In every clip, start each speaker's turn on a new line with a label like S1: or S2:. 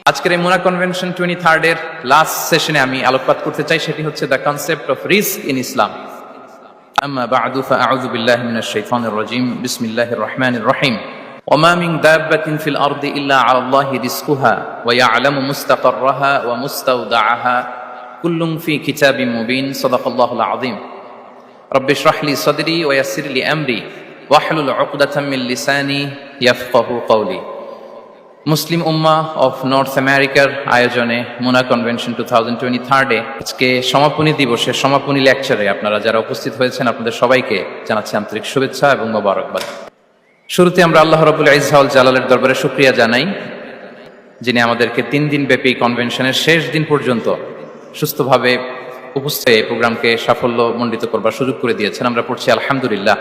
S1: আজকের এই মুনা convention 23rd এর লাস্ট সেশনে আমি আলোকপাত করতে চাই, সেটি হচ্ছে the concept of risk in Islam. আম্মা বা'দু ফাআউযু বিল্লাহি মিনাশ শাইতানির রাজীম। বিসমিল্লাহির রহমানির রহিম। ওয়া মিন দাব্বাতিন ফিল আরদি ইল্লা আলাল্লাহি রিজকুহা ওয়া ইয়া'লামু মুস্তাকাররাহা ওয়া মুস্তাওদা'আহা কুল্লুন ফি কিতাবিম মুবিন। সাদাকাল্লাহুল আযীম। রাব্বি ইশরাহ লি সাদরি ওয়া ইয়াসসির লি আমরি ওয়াহলুল উকদাতাম মিন লিসানি ইয়াফকাহু কওলি। মুসলিম উম্মাহ অফ নর্থ আমেরিকার আয়োজনে মুনা কনভেনশন 2023 আজকে সমাপনী দিবসের সমাপনী লেকচারে আপনারা যারা উপস্থিত হয়েছেন আপনাদের সবাইকে জানাচ্ছি আন্তরিক শুভেচ্ছা এবং মোবারকবাদ। শুরুতে আমরা আল্লাহ রাব্বুল ইজ্জা ওয়াল জালালের দরবারে শুকরিয়া জানাই, যিনি আমাদেরকে 3 দিন ব্যাপী কনভেনশনের শেষ দিন পর্যন্ত সুস্থভাবে উপস্থিত এই প্রোগ্রামকে সাফল্যমণ্ডিত করবার সুযোগ করে দিয়েছেন। আমরা পড়ছি আলহামদুলিল্লাহ।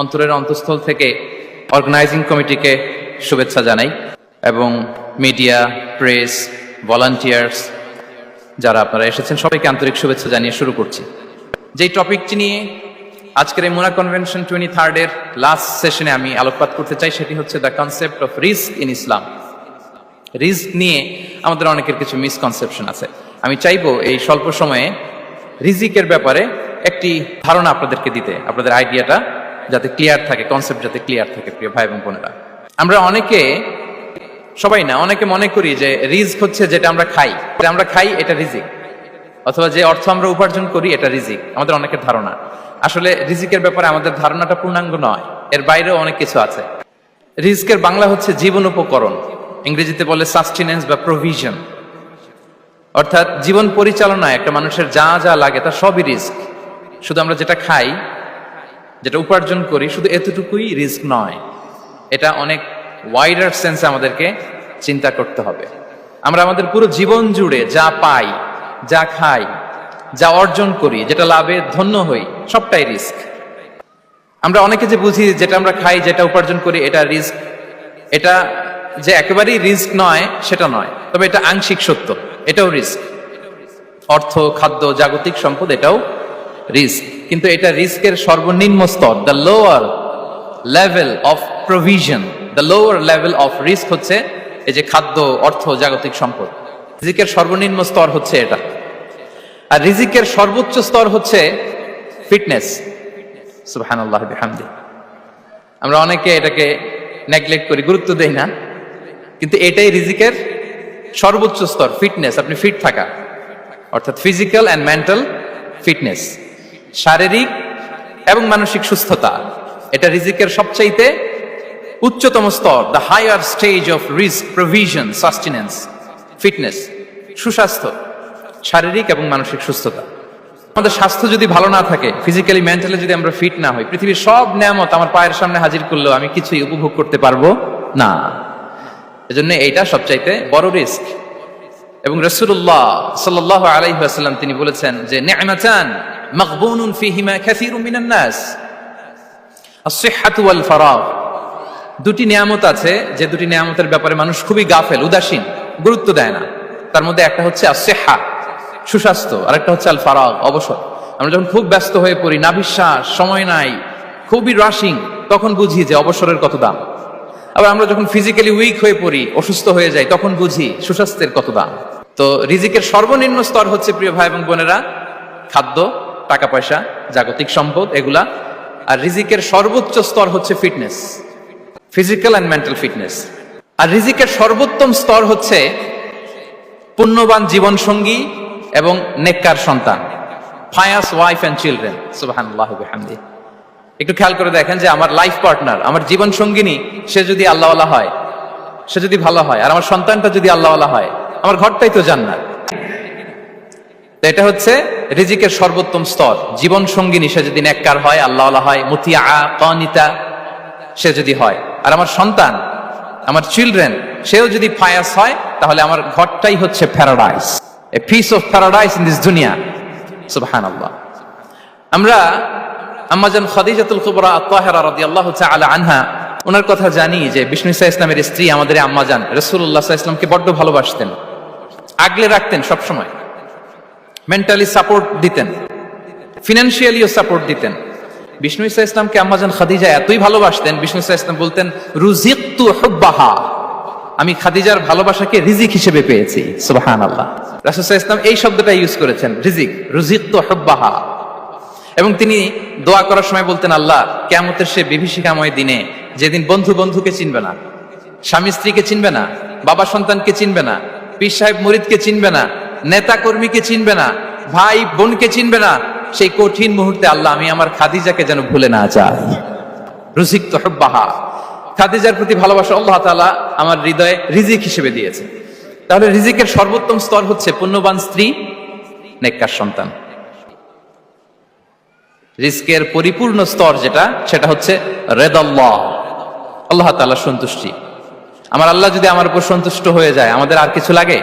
S1: অন্তরের অন্তঃস্থল থেকে অর্গানাইজিং কমিটিকে শুভেচ্ছা জানাই এবং মিডিয়া, প্রেস, ভলান্টিয়ার্স যারা আপনারা এসেছেন সবাইকে আন্তরিক শুভেচ্ছা জানিয়ে শুরু করছি। যেই টপিকটি নিয়ে আজকের এই মুনা কনভেনশন 23rd এর লাস্ট সেশনে আমি আলোকপাত করতে চাই, সেটি হচ্ছে the concept of risk in Islam. Risk নিয়ে আমাদের অনেকের কিছু মিসকনসেপশন আছে। আমি চাইবো এই স্বল্প সময়ে রিজিকের ব্যাপারে একটি ধারণা আপনাদেরকে দিতে, আপনাদের আইডিয়াটা যাতে ক্লিয়ার থাকে, কনসেপ্ট যাতে ক্লিয়ার থাকে। প্রিয় ভাই এবং বোনেরা, আমরা সবাই না, অনেকে মনে করি যে রিস্ক হচ্ছে যেটা আমরা খাই এটা রিজিক, অথবা যে অর্থ আমরা উপার্জন করি এটা রিজিক। আমাদের অনেকের ধারণা। আসলে রিজিকের ব্যাপারে আমাদের ধারণাটা পূর্ণাঙ্গ নয়, এর বাইরেও অনেক কিছু আছে। রিস্কের বাংলা হচ্ছে জীবন উপকরণ, ইংরেজিতে বলে সাস্টেনেন্স বা প্রভিশন। অর্থাৎ জীবন পরিচালনায় একটা মানুষের যা যা লাগে তা সবই রিস্ক। শুধু আমরা যেটা খাই, যেটা উপার্জন করি, শুধু এতটুকুই রিস্ক নয়। এটা অনেক ওয়াইডার সেন্সে আমাদেরকে চিন্তা করতে হবে। আমরা আমাদের পুরো জীবন জুড়ে যা পাই, যা খাই, যা অর্জন করি, যেটা লাভে ধন্য হই, সবটাই রিস্ক। আমরা অনেকে যে বুঝি যেটা আমরা খাই, যেটা উপার্জন করি এটা রিস্ক, এটা যে একেবারেই রিস্ক নয় সেটা নয়, তবে এটা আংশিক সত্য, এটাও রিস্ক। অর্থ, খাদ্য, জাগতিক সম্পদ এটাও রিস্ক, কিন্তু এটা রিস্কের সর্বনিম্ন স্তর। The lower level of provision, the lower level of risk হচ্ছে এই যে খাদ্য, অর্থ, জাগতিক সম্পদ। রিজিকের সর্বনিম্ন স্তর হচ্ছে এটা। আর রিজিকের সর্বোচ্চ স্তর হচ্ছে ফিটনেস। সুবহানাল্লাহ বিহামদি। আমরা অনেকে এটাকে নেগলেক্ট করি, গুরুত্ব দেই না, কিন্তু এটাই রিজিকের সর্বোচ্চ স্তর, ফিটনেস। আপনি ফিট থাকা, অর্থাৎ ফিজিক্যাল অ্যান্ড মেন্টাল ফিটনেস, শারীরিক এবং মানসিক সুস্থতা, এটা রিজিকের সবচাইতে উচ্চতম স্তর। দ্য হায়ার স্টেজ অফ রিস্ক, প্রভিশন, সাস্টেনেন্স, ফিটনেস, সুস্বাস্থ্য, শারীরিক এবং মানসিক সুস্থতা। আমাদের স্বাস্থ্য যদি ভালো না থাকে, ফিজিক্যালি মেন্টালি যদি আমরা ফিট না হই, পৃথিবীর সব নেয়ামত আমার পায়ের সামনে হাজির করলেও আমি কিছুই উপভোগ করতে পারবো না। এজন্য এইটা সবচাইতে বড় রিস্ক। এবং রাসূলুল্লাহ সাল্লাল্লাহু আলাইহি ওয়াসাল্লাম তিনি বলেছেন যে নি'মাতান মাগবুনুন ফীহিমা কাসীরুম মিনান নাস, আস-সিহহাতু ওয়াল ফারাগ। দুটি নিয়ামত আছে যে দুটি নিয়ামতের ব্যাপারে মানুষ খুবই গাফেল, উদাসীন, গুরুত্ব দেয় না। তার মধ্যে একটা হচ্ছে আস-সিহহা, সুস্বাস্থ্য, আর একটা হচ্ছে আল ফারাগ, অবসর। আমরা যখন খুব ব্যস্ত হয়ে পড়ি, নাভিশ্বাস, সময় নাই, খুবই রাশিং, তখন বুঝি যে অবসরের কত দাম। আবার আমরা যখন ফিজিক্যালি উইক হয়ে পড়ি, অসুস্থ হয়ে যাই, তখন বুঝি সুস্বাস্থ্যের কত দাম। তো রিজিকের সর্বনিম্ন স্তর হচ্ছে, প্রিয় ভাই এবং বোনেরা, খাদ্য, টাকা পয়সা, জাগতিক সম্পদ, এগুলা। আর রিজিকের সর্বোচ্চ স্তর হচ্ছে fitness, physical and mental fitness. আর রিজিকের সর্বোত্তম স্তর হচ্ছে পুণ্যবান জীবন সঙ্গী এবং নেককার সন্তান, ফায়াস ওয়াইফ অ্যান্ড চিলড্রেন। সুবহানাল্লাহ বিহামদি। একটু খেয়াল করে দেখেন যে আমার লাইফ পার্টনার, আমার জীবন সঙ্গিনী, সে যদি আল্লাহওয়ালা হয়, সে যদি ভালো হয়, আর আমার সন্তানটা যদি আল্লাহওয়ালা হয়, আমার ঘরটাই তো জান্নাত। তো এটা হচ্ছে রিজিকের সর্বোত্তম স্তর। জীবন সঙ্গিনী সে যদি নেককার হয়, আল্লাহওয়ালা হয়, মুতিয়া, কানিতা সে যদি হয়, আর আমার সন্তান, আমার চিলড্রেন, সেও যদি ফায়াস হয়, তাহলে আমার ঘরটাই হচ্ছে paradise, a piece of paradise in this দুনিয়া। সুবহানাল্লাহ। আমরা আম্মাজান খাদিজাতুল কুবরা আত-তাহিরা রাদিয়াল্লাহু তাআলা আনহা, ওনার কথা জানি যে বিষ্ণু ইসা ইসলামের স্ত্রী আমাদের আম্মাজান রাসূলুল্লাহ সাল্লাল্লাহু আলাইহি ওয়াসাল্লামকে বড্ড ভালোবাসতেন, আগলে রাখতেন সবসময়, মেন্টালি সাপোর্ট দিতেন, ফিনান্সিয়ালিও সাপোর্ট দিতেন। বিষ্ণু ইসা ইসলামকে আম্মাজান খাদিজা এতই ভালোবাসতেন, বিষ্ণু ইসা ইসলাম বলতেন রুজিকতু হুব্বাহা, আমি খাদিজার ভালোবাসাকে রিজিক হিসেবে পেয়েছি। সুবহানাল্লাহ। রাসূল সাল্লাল্লাহু আলাইহি ওয়াসাল্লাম এই শব্দটা ইউজ করেছেন, রিজিক, রুজিকতু হুব্বাহা। এবং তিনি দোয়া করার সময় বলতেন, আল্লাহ কিয়ামতের সে বিভীষিকাময় দিনে, যেদিন বন্ধু বন্ধুকে চিনবে না, স্বামী স্ত্রীকে চিনবে না, বাবা সন্তানকে চিনবে না, পীর সাহেব মুরিদকে চিনবে না, নেতা কর্মীকে চিনবে না, ভাই বোনকে চিনবে না, সেই কঠিন মুহূর্তে আল্লাহ আমি আমার খাদিজাকে যেন ভুলে না যাই। রুজিকতু হুব্বাহা। খাদিজার প্রতি ভালোবাসা আল্লাহ তাআলা আমার হৃদয়ে রিজিক হিসেবে দিয়েছে। তাহলে রিজিকের সর্বোত্তম স্তর হচ্ছে পুণ্যবান স্ত্রী, নেককার সন্তান। রিজকের পরিপূর্ণ স্তর যেটা, সেটা হচ্ছে রিদাল্লাহ, আল্লাহ তাআলার সন্তুষ্টি। আমার আল্লাহ যদি আমার উপর সন্তুষ্ট হয়ে যায়, আমাদের আর কিছু লাগে?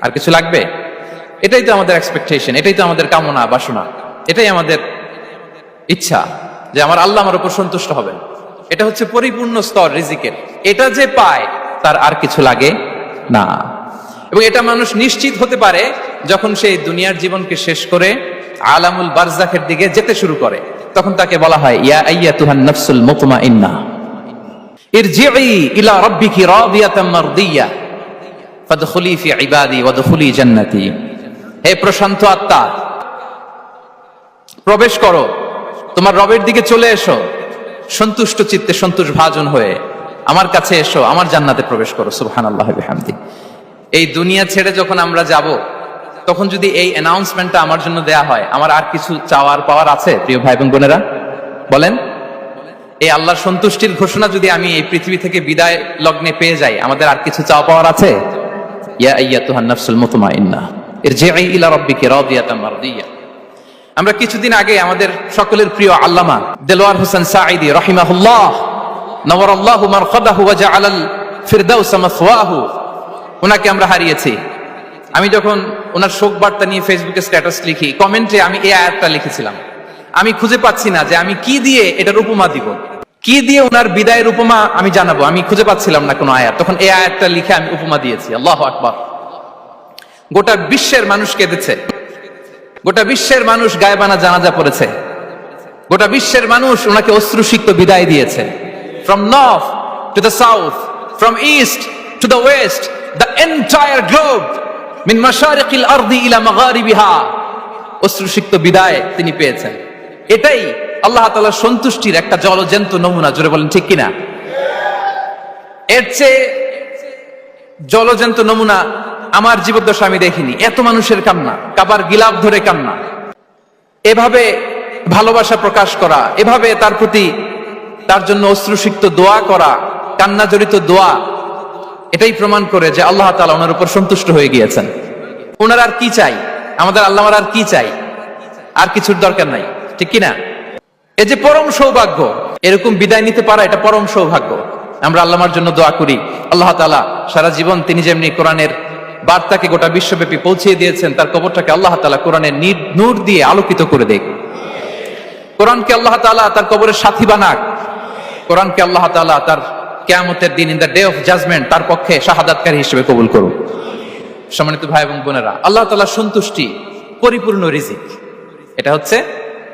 S1: আর কিছু লাগবে? এটাই তো আমাদের এক্সপেকটেশন, এটাই তো আমাদের কামনা বাসনা, এটাই আমাদের ইচ্ছা যে আমার আল্লাহ আমার উপর সন্তুষ্ট হবেন। এটা হচ্ছে পরিপূর্ণ স্তর রিজিকের। এটা যে পায় তার আর কিছু লাগে না। এবং এটা মানুষ নিশ্চিত হতে পারে যখন সেই দুনিয়ার জীবনকে শেষ করে আলামুল বারজাখের দিকে যেতে শুরু করে। তখন তাকে বলা হয়, ইয়া আইয়াতুহান নাফসুল মুতমাইন্নাহ ইরজিই ইলা রাব্বিকি রাদিয়াতাম মারদিয়া ফাদখুলি ফি ইবাদি ওয়াদখুলি জান্নাতি। হে প্রশান্ত আত্মা, প্রবেশ করো, তোমার রবের দিকে চলে এসো, সন্তুষ্ট চিত্তে সন্তোষ ভাজন হয়ে আমার কাছে এসো, আমার জান্নাতে প্রবেশ করো। সুবহানাল্লাহ ওয়া বিহামদি। এই দুনিয়া ছেড়ে যখন আমরা যাব, তখন যদি এই অ্যানাউন্সমেন্টটা আমার জন্য দেয়া হয়, আমার আর কিছু চাওয়ার পাওয়ার আছে? প্রিয় ভাই এবং বোনেরা বলেন, এই আল্লাহর সন্তুষ্টির ঘোষণা যদি আমি এই পৃথিবী থেকে বিদায় লগ্নে পেয়ে যাই, আমাদের আর কিছু চাওয়া পাওয়ার আছে? ইয়া আইয়াতুহান নাফসুল মুতমাইন্নাহ ইরজিই ইলা রাব্বিকি রাদিয়াতাম মারদিয়া। আমরা কিছুদিন আগে আমাদের সকলের প্রিয় আল্লামা দেলোয়ার হোসেন সাঈদী রাহিমাহুল্লাহ নওয়ারাল্লাহু মারকাদাহু ওয়া জাআলাল ফিরদাউস মাসওয়াহু, ওনাকে আমরা হারিয়েছি। আমি যখন ওনার শোক বার্তা নিয়ে ফেসবুকে স্ট্যাটাস লিখি, কমেন্টে আমি এই আয়াতটা লিখেছিলাম। আমি খুঁজে পাচ্ছি না যে আমি কি দিয়ে এটার উপমা দিব, কি দিয়ে ওনার বিদায়ের উপমা আমি জানাবো। আমি খুঁজে পাচ্ছিলাম না কোনো আয়াত। তখন এই আয়াতটা লিখে আমি উপমা দিয়েছি। আল্লাহু আকবার। গোটা বিশ্বের মানুষ কেঁদেছে, গোটা বিশ্বের মানুষ গায়বানা জানাজা পড়েছে, গোটা বিশ্বের মানুষ ওনাকে অশ্রুসিক্ত বিদায় দিয়েছে। From north to the south, from east to the west, the entire globe, min mashariqil ardi ila magharibiha, অশ্রুসিক্ত বিদায় তিনি পেয়েছেন। এটাই আল্লাহ তাআলার সন্তুষ্টির একটা জলজ্যান্ত নমুনা। জোরে বলেন ঠিক কিনা? এর চেয়ে জলজ্যান্ত নমুনা আমার জীবদ্দশা আমি দেখিনি। এত মানুষের কান্না, কাবার গিলাফ ধরে কান্না, এভাবে ভালোবাসা প্রকাশ করা, এভাবে তার প্রতি তার জন্য অশ্রুসিক্ত দোয়া করা, কান্না জড়িত দোয়া, এটাই প্রমাণ করে যে আল্লাহ তাআলা ওনার উপর সন্তুষ্ট হয়ে গিয়েছেন। ওনার আর কি চাই? আমাদের আল্লাহর আর কি চাই? আর কিছুর দরকার নাই, ঠিক কিনা? এই যে পরম সৌভাগ্য, এরকম বিদায় নিতে পারা, এটা পরম সৌভাগ্য। আমরা আল্লাহর জন্য দোয়া করি, আল্লাহ তাআলা সারা জীবন তিনি যেমনি কোরআনের বার্তাকে গোটা বিশ্বব্যাপী পৌঁছিয়ে দিয়েছেন, তার কবরটাকে আল্লাহ তাআলা কোরআনের নূর দিয়ে আলোকিত করে দেখ। কোরআনকে আল্লাহ তাআলা তার কবরের সাথী বানাক। কোরআনকে আল্লাহ তাআলা তার কিয়ামতের দিন, in the day of judgement, তার পক্ষে শাহাদাতকারী হিসেবে কবুল করুন। সম্মানিত ভাই এবং বোনেরা, আল্লাহ তাআলার সন্তুষ্টি পরিপূর্ণ রিজিক। এটা হচ্ছে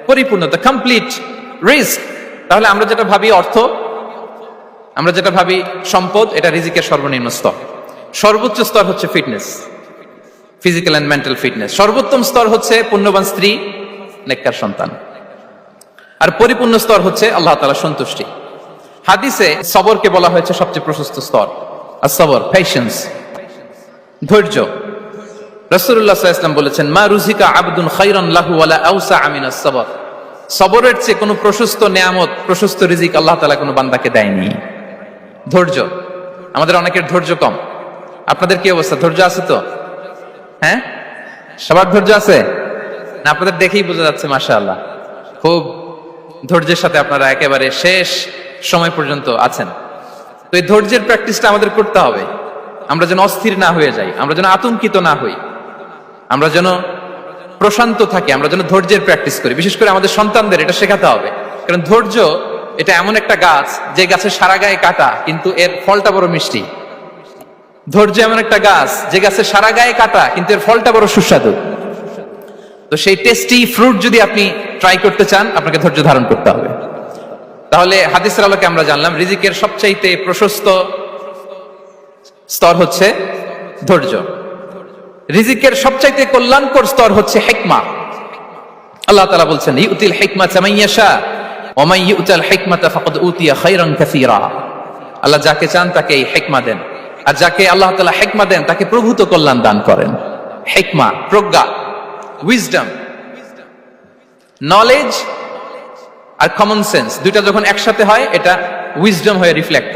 S1: পরিপূর্ণ, দ্য কমপ্লিট রিস্ক। তাহলে আমরা যেটা ভাবি অর্থ, আমরা যেটা ভাবি সম্পদ, এটা রিজিকের সর্বনিম্ন স্তর। সর্বোচ্চ স্তর হচ্ছে fitness, physical and mental fitness. সর্বোত্তম স্তর হচ্ছে পুণ্যবান স্ত্রী, নেককার সন্তান। আর পরিপূর্ণ স্তর হচ্ছে আল্লাহ তাআলার সন্তুষ্টি। হাদিসে সবরকে বলা হয়েছে সবচেয়ে প্রশস্ত স্তর। আর সবর, পেশেন্স, ধৈর্য। রাসূলুল্লাহ সাল্লাল্লাহু আলাইহি ওয়াসাল্লাম বলেছেন, মা রুজিকা আবদুন খায়রান লাহু ওয়ালা আওসা মিনাস সবর। সবরের চেয়ে কোনো প্রশস্ত নেয়ামত, প্রশস্ত রিজিক আল্লাহ তাআলা কোনো বান্দাকে দেয়নি। ধৈর্য। আমাদের অনেকের ধৈর্য কম। আপনাদের কি অবস্থা? ধৈর্য আছে তো? হ্যাঁ, সবার ধৈর্য আছে না? আপনাদের দেখেই বোঝা যাচ্ছে মাশাআল্লাহ, খুব ধৈর্যের সাথে আপনারা একেবারে শেষ সময় পর্যন্ত আছেন। তো এই ধৈর্যের প্র্যাকটিসটা আমাদের করতে হবে। আমরা যেন অস্থির না হয়ে যাই, আমরা যেন আতঙ্কিত না হই, আমরা যেন প্রশান্ত থাকি, আমরা যেন ধৈর্যের প্র্যাকটিস করি। বিশেষ করে আমাদের সন্তানদের এটা শেখাতে হবে। কারণ ধৈর্য এটা এমন একটা গাছ, যে গাছের সারা গায়ে কাটা কিন্তু এর ফলটা বড় মিষ্টি। ধৈর্য এমন একটা গাছ, যে গাছের সারা গায়ে কাটা কিন্তু এর ফলটা বড় সুস্বাদু। তো সেই টেস্টি ফ্রুট যদি আপনি ট্রাই করতে চান, আপনাকে ধৈর্য ধারণ করতে হবে। তাহলে হাদিসের আলোকে আমরা জানলাম রিজিকের সবচাইতে প্রশস্ত স্তর হচ্ছে ধৈর্য। রিজিকের সবচাইতে কল্যাণকর স্তর হচ্ছে হিকমা। আল্লাহ তাআলা বলছেন ইউতিল হিকমাতা মান ইয়াশা ওয়া মান ইউতাল হিকমাতা ফাকাদ উতিয়া খায়রান কাসীরা। আল্লাহ যাকে চান তাকে এই হিকমা দেন, আর যাকে আল্লাহ তাআলা হিকমা দেন তাকে প্রভূত কল্যাণ দান করেন। হিকমা, প্রজ্ঞা, উইজডম, নলেজ আর কমন সেন্স দুইটা যখন একসাথে হয় এটা উইজডম হয়ে রিফ্লেক্ট করে।